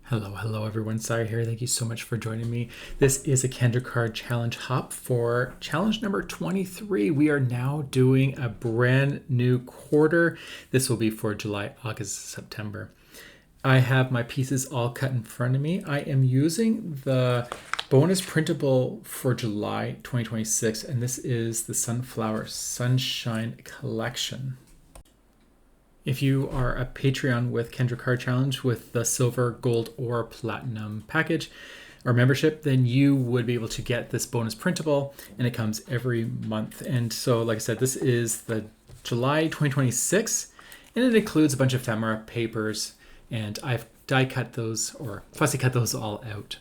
Hello everyone, Sorry here. Thank you so much for joining me. This is a Kendra Card Challenge hop for challenge number 23. We are now doing a brand new quarter. This will be for July, August, September. I have my pieces all cut in front of me. I am using the bonus printable for July 2026, and this is the Sunflower Sunshine Collection. If you are a Patreon with Kendra Card Challenge with the silver, gold, or platinum package or membership, then you would be able to get this bonus printable, and it comes every month. And so, like I said, this is the July 2026, and it includes a bunch of ephemera papers, and I've die cut those or fussy cut those all out.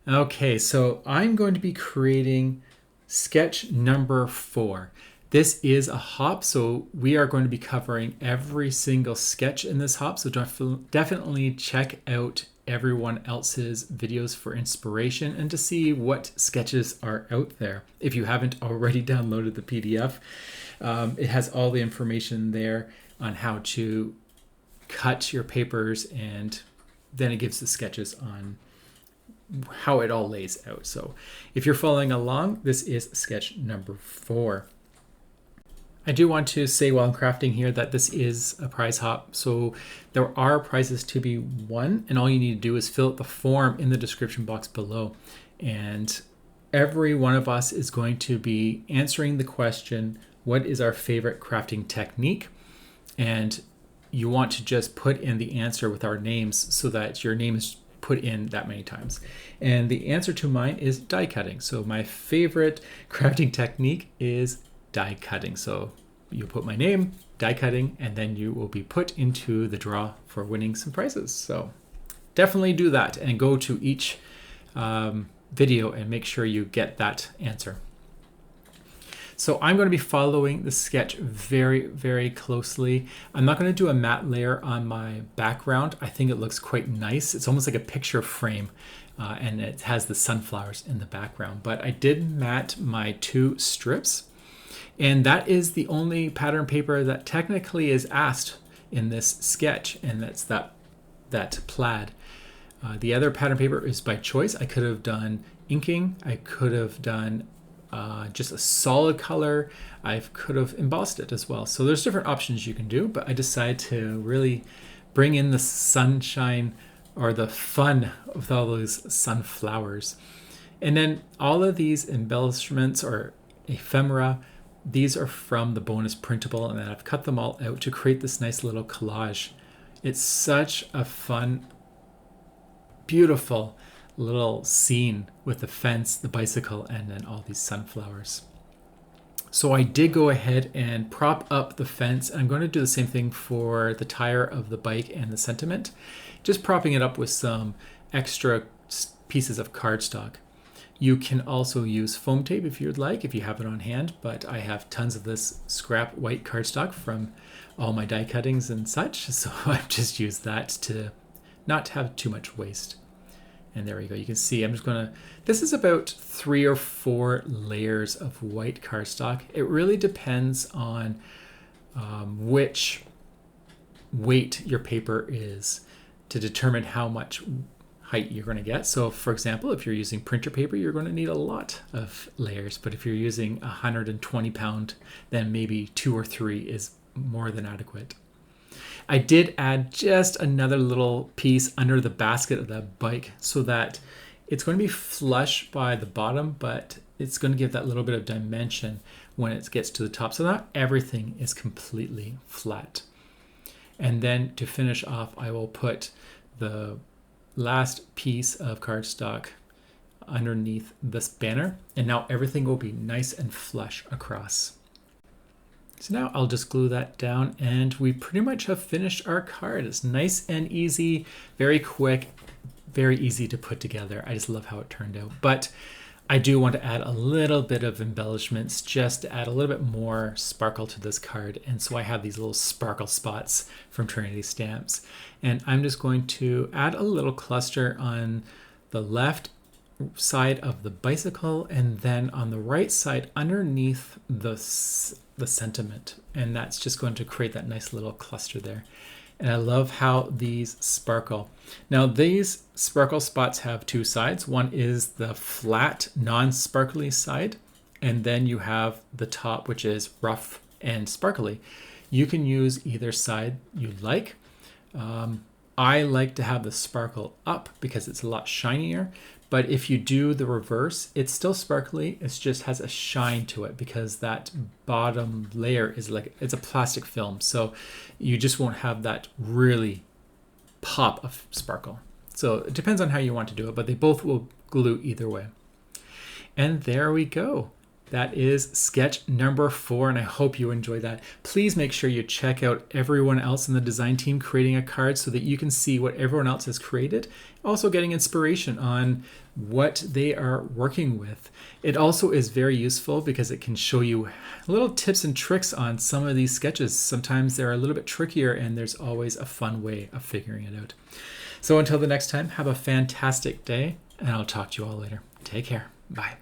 Okay, so I'm going to be creating sketch number 4. This is a hop, so we are going to be covering every single sketch in this hop. So definitely check out everyone else's videos for inspiration and to see what sketches are out there. If you haven't already downloaded the PDF, it has all the information there on how to cut your papers, and then it gives the sketches on how it all lays out. So if you're following along, this is sketch number 4. I do want to say while I'm crafting here that this is a prize hop, so there are prizes to be won, and all you need to do is fill out the form in the description box below. And every one of us is going to be answering the question, what is our favorite crafting technique? And you want to just put in the answer with our names so that your name is put in that many times. And the answer to mine is die cutting. So my favorite crafting technique is die cutting. So you put my name, die cutting, and then you will be put into the draw for winning some prizes. So definitely do that and go to each video and make sure you get that answer. So I'm going to be following the sketch very, very closely. I'm not going to do a matte layer on my background. I think it looks quite nice. It's almost like a picture frame, and it has the sunflowers in the background. But I did matte my 2 strips. And that is the only pattern paper that technically is asked in this sketch, and that's that plaid. The other pattern paper is by choice. I could have done inking. I could have done just a solid color. I could have embossed it as well. So there's different options you can do, but I decided to really bring in the sunshine or the fun with all those sunflowers. And then all of these embellishments or ephemera, these are from the bonus printable, and then I've cut them all out to create this nice little collage. It's such a fun, beautiful little scene with the fence, the bicycle, and then all these sunflowers. So I did go ahead and prop up the fence. I'm going to do the same thing for the tire of the bike and the sentiment, just propping it up with some extra pieces of cardstock. You can also use foam tape if you'd like, if you have it on hand, but I have tons of this scrap white cardstock from all my die cuttings and such, so I've just used that to not have too much waste. And there we go. You can see this is about 3 or 4 layers of white cardstock. It really depends on which weight your paper is to determine how much height you're going to get. So for example, if you're using printer paper, you're going to need a lot of layers, but if you're using 120 pound, then maybe 2 or 3 is more than adequate. I did add just another little piece under the basket of the bike so that it's going to be flush by the bottom, but it's going to give that little bit of dimension when it gets to the top. So not everything is completely flat. And then to finish off, I will put the last piece of cardstock underneath this banner, and now everything will be nice and flush across. So now I'll just glue that down, and we pretty much have finished our card. It's nice and easy, very quick, very easy to put together. I just love how it turned out. But I do want to add a little bit of embellishments just to add a little bit more sparkle to this card. And so I have these little sparkle spots from Trinity Stamps. And I'm just going to add a little cluster on the left side of the bicycle, and then on the right side underneath the sentiment. And that's just going to create that nice little cluster there. And I love how these sparkle. Now these sparkle spots have two sides. One is the flat, non-sparkly side, and then you have the top, which is rough and sparkly. You can use either side you like. I like to have the sparkle up because it's a lot shinier, but if you do the reverse, it's still sparkly. It just has a shine to it because that bottom layer is like, it's a plastic film. So you just won't have that really pop of sparkle. So it depends on how you want to do it, but they both will glue either way. And there we go. That is sketch number 4, and I hope you enjoy that. Please make sure you check out everyone else in the design team creating a card so that you can see what everyone else has created. Also getting inspiration on what they are working with. It also is very useful because it can show you little tips and tricks on some of these sketches. Sometimes they're a little bit trickier, and there's always a fun way of figuring it out. So until the next time, have a fantastic day, and I'll talk to you all later. Take care. Bye.